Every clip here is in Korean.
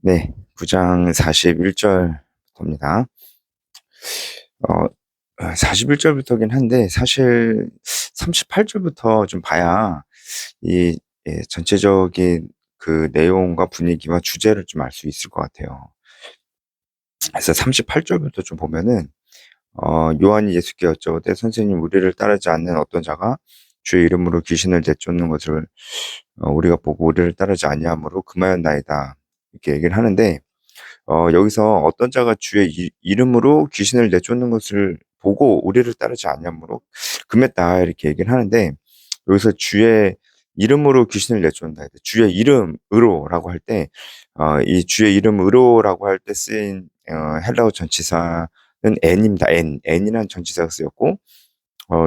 네, 9장 41절입니다. 41절부터긴 한데, 사실 38절부터 좀 봐야 전체적인 그 내용과 분위기와 주제를 좀 알 수 있을 것 같아요. 그래서 38절부터 좀 보면은, 요한이 예수께 여쭤보되, 선생님, 우리를 따르지 않는 어떤 자가 주의 이름으로 귀신을 내쫓는 것을 우리가 보고 우리를 따르지 아니하므로 금하였나이다. 이렇게 얘기를 하는데, 여기서 어떤 자가 주의 이름으로 귀신을 내쫓는 것을 보고 우리를 따르지 아니하므로 금했다, 이렇게 얘기를 하는데, 여기서 주의 이름으로 귀신을 내쫓는다. 주의 이름으로라고 할 때, 이 주의 이름으로라고 할 때 쓰인 헬라어 전치사는 n입니다. n이라는 전치사가 쓰였고,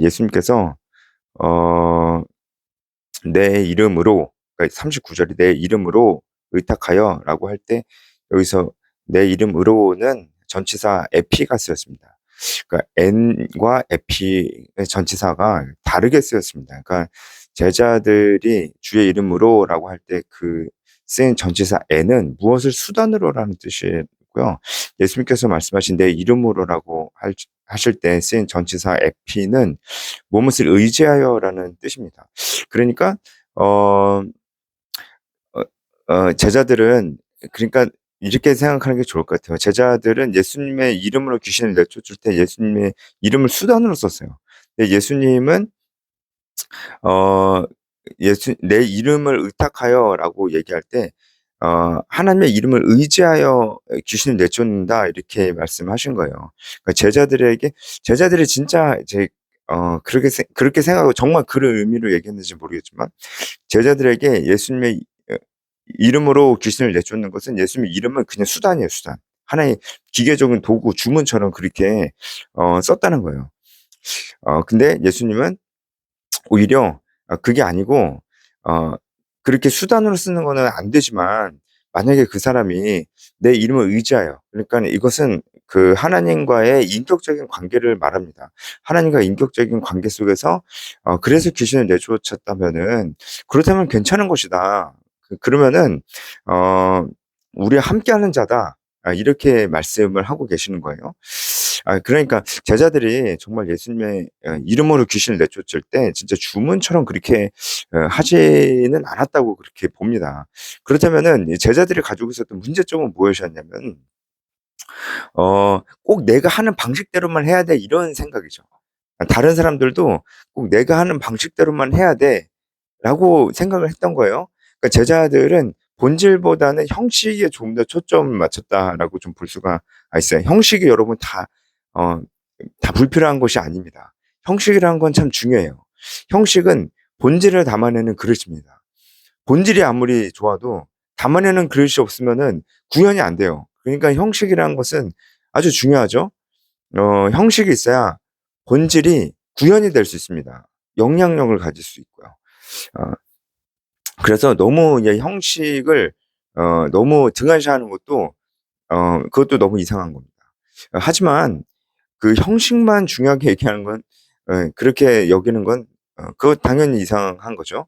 예수님께서 어, 내 이름으로, 그러니까 39절이 내 이름으로 의탁하여라고 할 때, 여기서 내 이름으로는 전치사 에피가 쓰였습니다. 그러니까 n과 에피의 전치사가 다르게 쓰였습니다. 그러니까 제자들이 주의 이름으로라고 할 때 그 쓰인 전치사 n은 무엇을 수단으로라는 뜻이고요. 예수님께서 말씀하신 내 이름으로라고 하실 때 쓰인 전치사 에피는 무엇을 의지하여라는 뜻입니다. 그러니까 어, 제자들은, 그러니까 이렇게 생각하는 게 좋을 것 같아요. 제자들은 예수님의 이름으로 귀신을 내쫓을 때 예수님의 이름을 수단으로 썼어요. 근데 예수님은 어, 내 이름을 의탁하여라고 얘기할 때 하나님의 이름을 의지하여 귀신을 내쫓는다, 이렇게 말씀하신 거예요. 그러니까 제자들이 진짜 이제 그렇게 생각하고 정말 그런 의미로 얘기했는지 모르겠지만, 제자들에게 예수님의 이름으로 귀신을 내쫓는 것은 예수님의 이름은 그냥 수단이에요, 수단. 하나의 기계적인 도구, 주문처럼 그렇게 썼다는 거예요. 근데 예수님은 오히려 그게 아니고, 어, 그렇게 수단으로 쓰는 거는 안 되지만, 만약에 그 사람이 내 이름을 의지하여, 그러니까 이것은 그 하나님과의 인격적인 관계를 말합니다. 하나님과 인격적인 관계 속에서 그래서 귀신을 내쫓았다면은, 그렇다면 괜찮은 것이다. 그러면은 어, 우리와 함께하는 자다. 이렇게 말씀을 하고 계시는 거예요. 그러니까 제자들이 정말 예수님의 이름으로 귀신을 내쫓을 때 진짜 주문처럼 그렇게 하지는 않았다고 그렇게 봅니다. 그렇다면은 이 제자들이 가지고 있었던 문제점은 무엇이었냐면, 꼭 내가 하는 방식대로만 해야 돼, 이런 생각이죠. 다른 사람들도 꼭 내가 하는 방식대로만 해야 돼라고 생각을 했던 거예요. 그러니까 제자들은 본질보다는 형식에 좀 더 초점을 맞췄다라고 좀 볼 수가 있어요. 형식이 여러분 어, 다 불필요한 것이 아닙니다. 형식이라는 건 참 중요해요. 형식은 본질을 담아내는 그릇입니다. 본질이 아무리 좋아도 담아내는 그릇이 없으면은 구현이 안 돼요. 그러니까 형식이라는 것은 아주 중요하죠. 형식이 있어야 본질이 구현이 될 수 있습니다. 영향력을 가질 수 있고요. 어, 그래서 너무 이제 형식을 너무 등한시하는 것도 그것도 너무 이상한 겁니다. 하지만 그 형식만 중요하게 얘기하는 건, 그렇게 여기는 건 그거 당연히 이상한 거죠.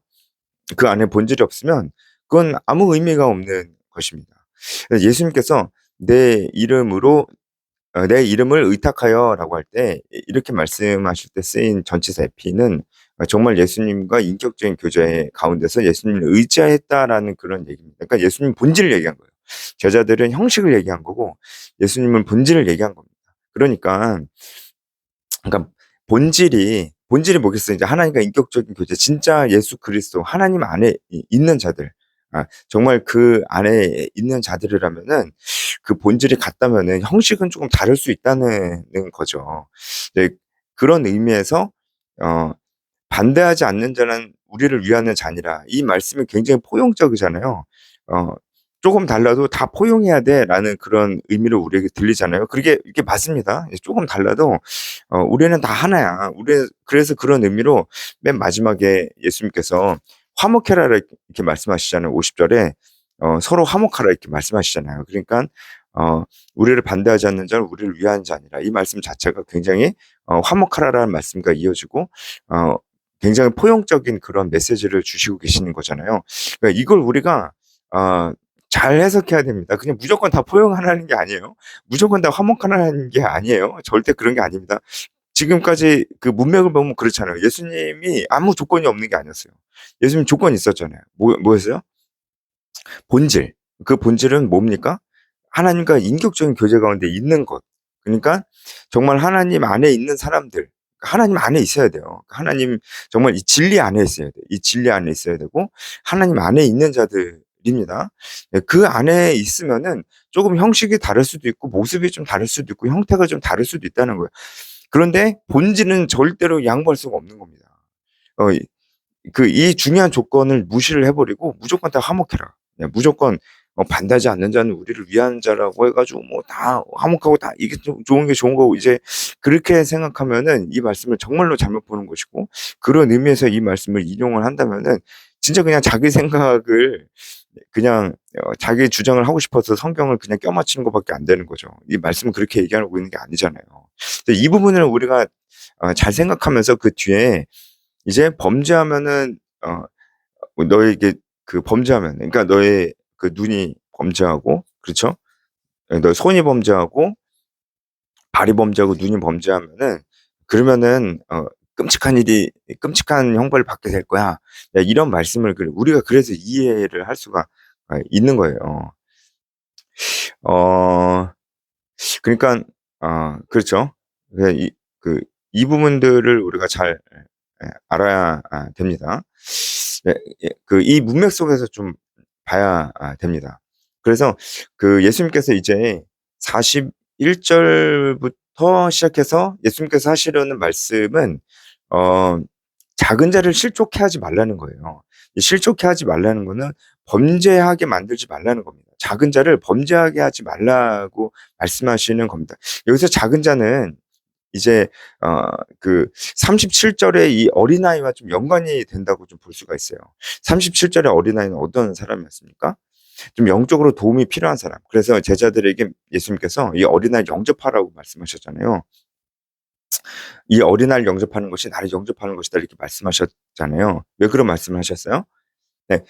그 안에 본질이 없으면 그건 아무 의미가 없는 것입니다. 예수님께서 내 이름으로 내 이름을 의탁하여라고 할 때 이렇게 말씀하실 때 쓰인 전치사 에피는 정말 예수님과 인격적인 교제 가운데서 예수님을 의지했다라는 그런 얘기입니다. 그러니까 예수님 본질을 얘기한 거예요. 제자들은 형식을 얘기한 거고 예수님은 본질을 얘기한 겁니다. 그러니까 본질이 뭐겠어요? 이제 하나님과 인격적인 교제, 진짜 예수 그리스도 하나님 안에 있는 자들, 정말 그 안에 있는 자들이라면은 그 본질이 같다면은 형식은 조금 다를 수 있다는 거죠. 네, 그런 의미에서 어, 반대하지 않는 자는 우리를 위하는 자니라. 이 말씀이 굉장히 포용적이잖아요. 어, 조금 달라도 다 포용해야 돼라는 그런 의미로 우리에게 들리잖아요. 그게 이게 맞습니다. 조금 달라도 우리는 다 하나야. 그래서 그런 의미로 맨 마지막에 예수님께서 화목해라 이렇게 말씀하시잖아요. 50절에 서로 화목하라 이렇게 말씀하시잖아요. 그러니까 우리를 반대하지 않는 자는 우리를 위한 자니라. 이 말씀 자체가 굉장히 화목하라라는 말씀과 이어지고 어, 굉장히 포용적인 그런 메시지를 주시고 계시는 거잖아요. 그러니까 이걸 우리가 잘 잘 해석해야 됩니다. 그냥 무조건 다 포용하라는 게 아니에요. 무조건 다 화목하라는 게 아니에요. 절대 그런 게 아닙니다. 지금까지 그 문맥을 보면 그렇잖아요. 예수님이 아무 조건이 없는 게 아니었어요. 예수님 조건이 있었잖아요. 뭐였어요? 본질. 그 본질은 뭡니까? 하나님과 인격적인 교제 가운데 있는 것. 그러니까 정말 하나님 안에 있는 사람들, 하나님 안에 있어야 돼요. 하나님 정말 이 진리 안에 있어야 돼요. 이 진리 안에 있어야 되고 하나님 안에 있는 자들입니다. 네, 그 안에 있으면은 조금 형식이 다를 수도 있고 모습이 좀 다를 수도 있고 형태가 좀 다를 수도 있다는 거예요. 그런데 본질은 절대로 양보할 수가 없는 겁니다. 어, 이 중요한 조건을 무시를 해버리고 무조건 다 화목해라. 무조건 반대하지 않는 자는 우리를 위한 자라고 해가지고 뭐 다 화목하고 다 이게 좋은 게 좋은 거고 이제 그렇게 생각하면은 이 말씀을 정말로 잘못 보는 것이고 그런 의미에서 이 말씀을 인용을 한다면은 진짜 그냥 자기 생각을 그냥 자기 주장을 하고 싶어서 성경을 그냥 껴맞추는 것밖에 안 되는 거죠. 이 말씀은 그렇게 얘기하고 있는 게 아니잖아요. 이 부분을 우리가 잘 생각하면서 그 뒤에 이제 범죄하면은 너에게 그 범죄하면 그러니까 너의 그 눈이 범죄하고 그렇죠? 너 손이 범죄하고 발이 범죄하고 눈이 범죄하면은 그러면은 끔찍한 형벌을 받게 될 거야. 야, 이런 말씀을 우리가 그래서 이해를 할 수가 있는 거예요. 어, 그러니까 그렇죠. 이 부분들을 우리가 잘 알아야 됩니다. 네, 이 문맥 속에서 좀 봐야 됩니다. 그래서 그 예수님께서 이제 41절부터 시작해서 예수님께서 하시려는 말씀은 어, 작은 자를 실족해 하지 말라는 거예요. 이 실족해 하지 말라는 거는 범죄하게 만들지 말라는 겁니다. 작은 자를 범죄하게 하지 말라고 말씀하시는 겁니다. 여기서 작은 자는 이제 그 37절의 이 어린아이와 좀 연관이 된다고 좀 볼 수가 있어요. 37절의 어린아이는 어떤 사람이었습니까? 좀 영적으로 도움이 필요한 사람. 그래서 제자들에게 예수님께서 이 어린아이를 영접하라고 말씀하셨잖아요. 이 어린아이를 영접하는 것이 나를 영접하는 것이다 이렇게 말씀하셨잖아요. 왜 그런 말씀을 하셨어요? 네.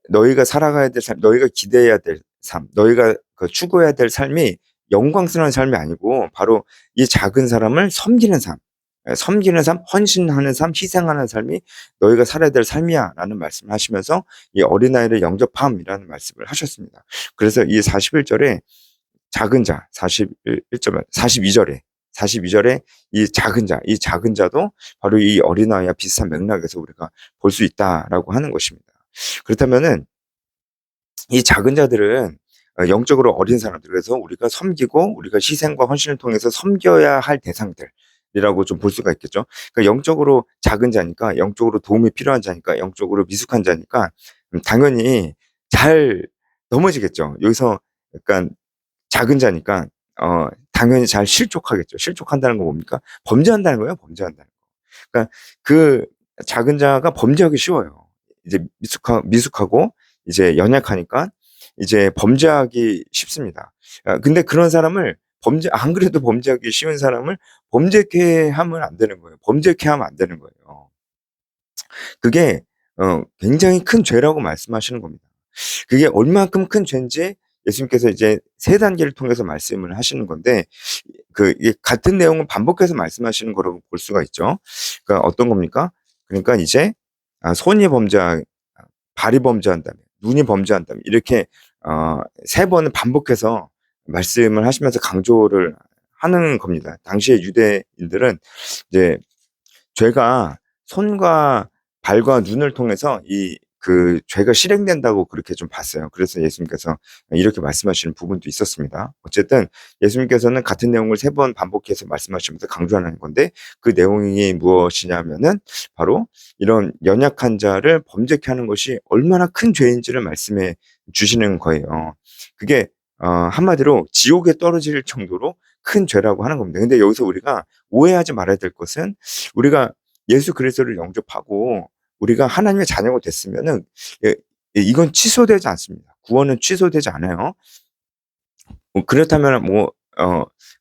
너희가 살아가야 될 삶, 너희가 기대해야 될 삶, 너희가 그 추구해야 될 삶이 영광스러운 삶이 아니고 바로 이 작은 사람을 섬기는 삶, 섬기는 삶, 헌신하는 삶, 희생하는 삶이 너희가 살아야 될 삶이야라는 말씀을 하시면서 이 어린아이를 영접함이라는 말씀을 하셨습니다. 그래서 이 41절에 작은 자, 41절, 42절에 42절에 이 작은 자도 바로 이 어린아이와 비슷한 맥락에서 우리가 볼 수 있다라고 하는 것입니다. 그렇다면은 이 작은 자들은 영적으로 어린 사람들, 그래서 우리가 섬기고 우리가 희생과 헌신을 통해서 섬겨야 할 대상들이라고 좀 볼 수가 있겠죠. 그러니까 영적으로 작은 자니까, 영적으로 도움이 필요한 자니까, 영적으로 미숙한 자니까 당연히 잘 넘어지겠죠. 여기서 약간 작은 자니까 당연히 잘 실족하겠죠. 실족한다는 건 뭡니까? 범죄한다는 거예요. 범죄한다는 거. 그러니까 그 작은 자가 범죄하기 쉬워요. 이제 미숙하고 이제 연약하니까 이제 범죄하기 쉽습니다. 근데 그런 사람을 안 그래도 범죄하기 쉬운 사람을 범죄케 하면 안 되는 거예요. 범죄케 하면 안 되는 거예요. 그게 굉장히 큰 죄라고 말씀하시는 겁니다. 그게 얼만큼 큰 죄인지 예수님께서 이제 세 단계를 통해서 말씀을 하시는 건데 이게 같은 내용을 반복해서 말씀하시는 거라고 볼 수가 있죠. 그러니까 어떤 겁니까? 그러니까 이제 손이 발이 범죄한다면, 눈이 범죄한다면 이렇게 세 번을 반복해서 말씀을 하시면서 강조를 하는 겁니다. 당시에 유대인들은 이제 죄가 손과 발과 눈을 통해서 그 죄가 실행된다고 그렇게 좀 봤어요. 그래서 예수님께서 이렇게 말씀하시는 부분도 있었습니다. 어쨌든 예수님께서는 같은 내용을 세 번 반복해서 말씀하시면서 강조하는 건데 그 내용이 무엇이냐면은 바로 이런 연약한 자를 범죄케 하는 것이 얼마나 큰 죄인지를 말씀해 주시는 거예요. 그게 한마디로 지옥에 떨어질 정도로 큰 죄라고 하는 겁니다. 근데 여기서 우리가 오해하지 말아야 될 것은 우리가 예수 그리스도를 영접하고 우리가 하나님의 자녀가 됐으면은 이건 취소되지 않습니다. 구원은 취소되지 않아요. 그렇다면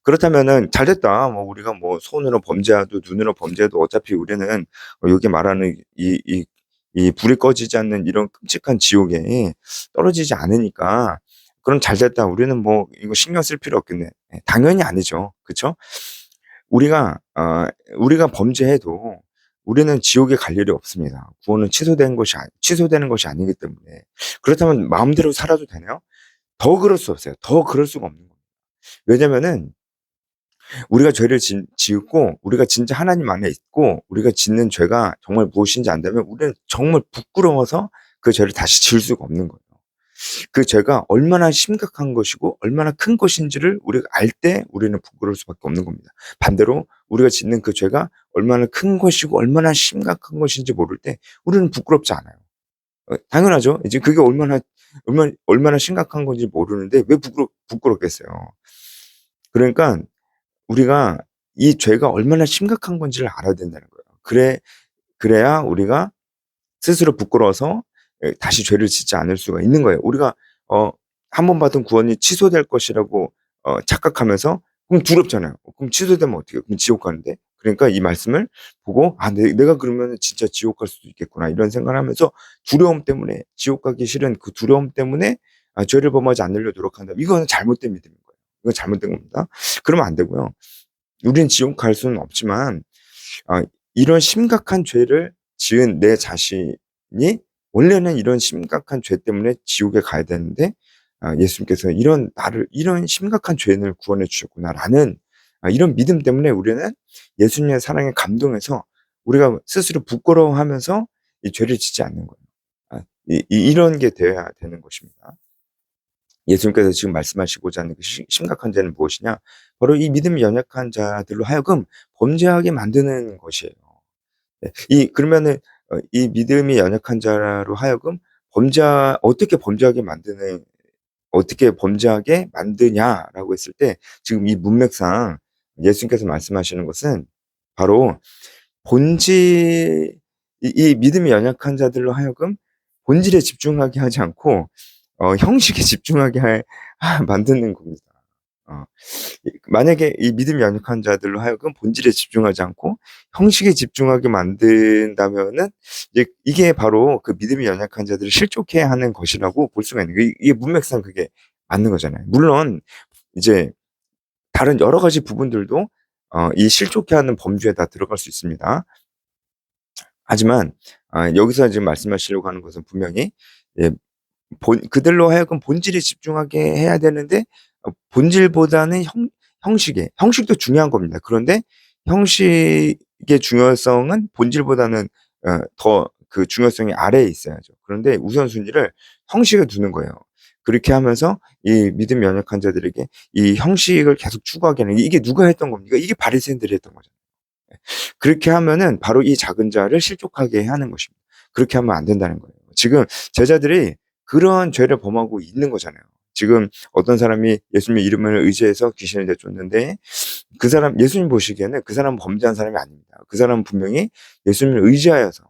그렇다면은 잘됐다. 뭐 우리가 뭐 손으로 범죄해도 눈으로 범죄해도 어차피 우리는 여기 말하는 이 불이 꺼지지 않는 이런 끔찍한 지옥에 떨어지지 않으니까 그럼 잘 됐다. 우리는 뭐 이거 신경 쓸 필요 없겠네. 예, 당연히 아니죠. 그쵸? 우리가 우리가 범죄해도 우리는 지옥에 갈 일이 없습니다. 구원은 취소되는 것이 아니기 때문에. 그렇다면 마음대로 살아도 되나요? 더 그럴 수 없어요. 더 그럴 수가 없는 겁니다. 왜냐면은 우리가 죄를 지었고 우리가 진짜 하나님 안에 있고 우리가 짓는 죄가 정말 무엇인지 안다면 우리는 정말 부끄러워서 그 죄를 다시 지을 수가 없는 거예요. 그 죄가 얼마나 심각한 것이고 얼마나 큰 것인지를 우리가 알 때 우리는 부끄러울 수밖에 없는 겁니다. 반대로 우리가 짓는 그 죄가 얼마나 큰 것이고 얼마나 심각한 것인지 모를 때 우리는 부끄럽지 않아요. 당연하죠. 이제 그게 얼마나 심각한 건지 모르는데 왜 부끄럽겠어요. 그러니까 우리가 이 죄가 얼마나 심각한 건지를 알아야 된다는 거예요. 그래야 우리가 스스로 부끄러워서 다시 죄를 짓지 않을 수가 있는 거예요. 우리가 어 한 번 받은 구원이 취소될 것이라고 착각하면서 그럼 두렵잖아요. 그럼 취소되면 어떡해요? 그럼 지옥 가는데. 그러니까 이 말씀을 보고 '아 내가 그러면은 진짜 지옥 갈 수도 있겠구나.' 이런 생각을 하면서 두려움 때문에 지옥 가기 싫은 그 두려움 때문에 죄를 범하지 않으려 노력한다. 이거는 잘못된 믿음인 거예요. 이건 잘못된 겁니다. 그러면 안 되고요. 우리는 지옥 갈 수는 없지만 아 이런 심각한 죄를 지은 내 자신이 원래는 이런 심각한 죄 때문에 지옥에 가야 되는데 예수님께서 '이런 심각한 죄인을 구원해 주셨구나.'라는 이런 믿음 때문에 우리는 예수님의 사랑에 감동해서 우리가 스스로 부끄러워하면서 이 죄를 짓지 않는 거예요. 이런 게 돼야 되는 것입니다. 예수님께서 지금 말씀하시고자 하는 그 심각한 죄는 무엇이냐? 바로 이 믿음이 연약한 자들로 하여금 범죄하게 만드는 것이에요. 네. 그러면은 이 믿음이 연약한 자로 하여금 어떻게 범죄하게 만드냐라고 했을 때 지금 이 문맥상 예수님께서 말씀하시는 것은 바로 본질 이 믿음이 연약한 자들로 하여금 본질에 집중하게 하지 않고 형식에 집중하게 만드는 겁니다. 어. 만약에 이 믿음이 연약한 자들로 하여금 본질에 집중하지 않고 형식에 집중하게 만든다면은 이제 이게 바로 그 믿음이 연약한 자들을 실족해 하는 것이라고 볼 수가 있는 거예요. 이게 문맥상 그게 맞는 거잖아요. 물론 이제 다른 여러 가지 부분들도 이 실족해 하는 범주에 다 들어갈 수 있습니다. 하지만 여기서 지금 말씀하시려고 하는 것은 분명히 예 그들로 하여금 본질에 집중하게 해야 되는데 본질보다는 형식도 중요한 겁니다. 그런데 형식의 중요성은 본질보다는 더 그 중요성이 아래에 있어야죠. 그런데 우선순위를 형식에 두는 거예요. 그렇게 하면서 이 믿음이 연약한 자들에게 이 형식을 계속 추구하게 하는 이게 누가 했던 겁니까? 이게 바리새인들이 했던 거잖아요. 예. 그렇게 하면은 바로 이 작은 자를 실족하게 하는 것입니다. 그렇게 하면 안 된다는 거예요. 지금 제자들이 그런 죄를 범하고 있는 거잖아요. 지금 어떤 사람이 예수님의 이름을 의지해서 귀신을 내쫓는데 그 사람 예수님 보시기에는 그 사람은 범죄한 사람이 아닙니다. 그 사람은 분명히 예수님을 의지하여서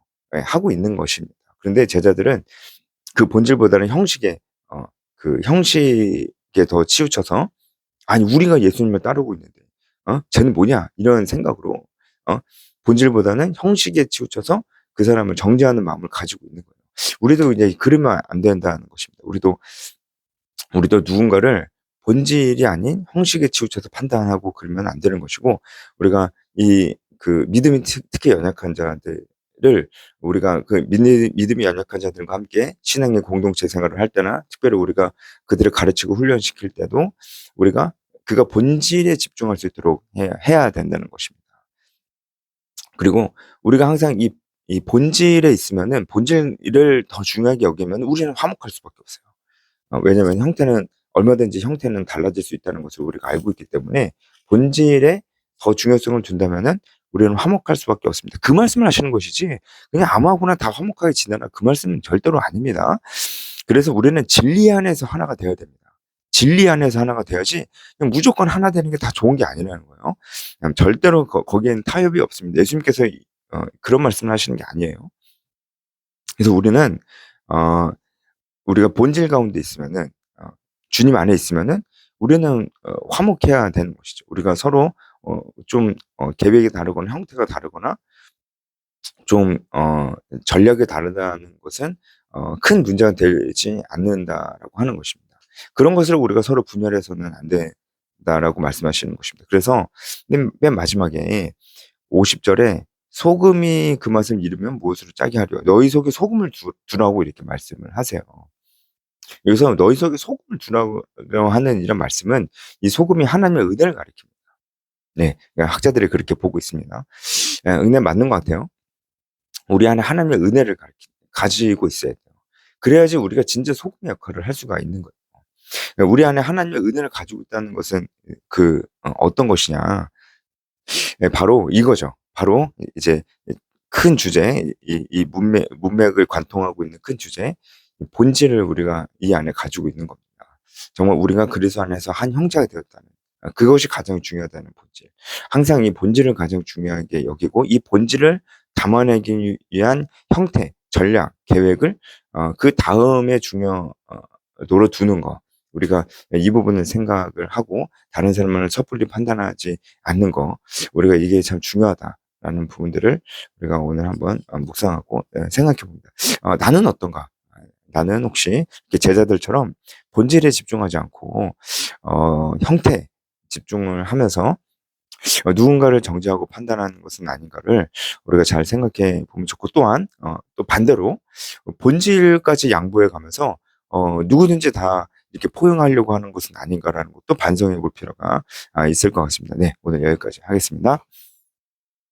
하고 있는 것입니다. 그런데 제자들은 그 본질보다는 형식에 더 치우쳐서 '아니 우리가 예수님을 따르고 있는데 쟤는 뭐냐?' 이런 생각으로 어 본질보다는 형식에 치우쳐서 그 사람을 정죄하는 마음을 가지고 있는 거예요. 우리도 이제 그러면 안 된다는 것입니다. 우리도 누군가를 본질이 아닌 형식에 치우쳐서 판단하고 그러면 안 되는 것이고 우리가 그 믿음이 특히 연약한 자들을 우리가 그 믿음이 연약한 자들과 함께 신앙의 공동체 생활을 할 때나 특별히 우리가 그들을 가르치고 훈련시킬 때도 우리가 그가 본질에 집중할 수 있도록 해야 된다는 것입니다. 그리고 우리가 항상 이 본질에 있으면은 본질을 더 중요하게 여기면 우리는 화목할 수밖에 없어요. 왜냐면 얼마든지 형태는 달라질 수 있다는 것을 우리가 알고 있기 때문에 본질에 더 중요성을 둔다면은 우리는 화목할 수밖에 없습니다. 그 말씀을 하시는 것이지 그냥 아무하고나 다 화목하게 지내라 그 말씀은 절대로 아닙니다. 그래서 우리는 진리 안에서 하나가 되어야 됩니다. 진리 안에서 하나가 돼야지 그냥 무조건 하나 되는 게 다 좋은 게 아니라는 거예요. 절대로 거기에는 타협이 없습니다. 예수님께서 그런 말씀을 하시는 게 아니에요. 그래서 어 우리가 본질 가운데 있으면은 주님 안에 있으면은 우리는 화목해야 되는 것이죠. 우리가 서로 좀 계획이 다르거나 형태가 다르거나 좀 전략이 다르다는 것은 큰 문제가 되지 않는다라고 하는 것입니다. 그런 것을 우리가 서로 분열해서는 안 된다라고 말씀하시는 것입니다. 그래서 맨 마지막에 50절에 소금이 그 맛을 잃으면 무엇으로 짜게 하려 너희 속에 소금을 두라고 이렇게 말씀을 하세요. 여기서 너희 속에 소금을 두라고 하는 이런 말씀은 이 소금이 하나님의 은혜를 가리킵니다. 네, 학자들이 그렇게 보고 있습니다. 은혜 맞는 것 같아요. 우리 안에 하나님의 은혜를 가지고 있어야 돼요. 그래야지 우리가 진짜 소금의 역할을 할 수가 있는 거예요. 우리 안에 하나님의 은혜를 가지고 있다는 것은 어떤 것이냐? 바로 이거죠. 바로 이제 큰 주제, 이 문맥을 관통하고 있는 큰 주제, 본질을 우리가 이 안에 가지고 있는 겁니다. 정말 우리가 그리스도 안에서 한 형제가 되었다는 그것이 가장 중요하다는 본질. 항상 이 본질을 가장 중요하게 여기고 이 본질을 담아내기 위한 형태, 전략, 계획을 그 다음에 중요도로 두는 거. 우리가 이 부분을 생각을 하고 다른 사람을 섣불리 판단하지 않는 거. 우리가 이게 참 중요하다라는 부분들을 우리가 오늘 한번 묵상하고 생각해 봅니다. 나는 어떤가? 나는 혹시 이렇게 제자들처럼 본질에 집중하지 않고 형태에 집중을 하면서 누군가를 정죄하고 판단하는 것은 아닌가를 우리가 잘 생각해 보면 좋고, 또한 또 반대로 본질까지 양보해 가면서 누구든지 다 이렇게 포용하려고 하는 것은 아닌가라는 것도 반성해 볼 필요가 있을 것 같습니다. 네, 오늘 여기까지 하겠습니다.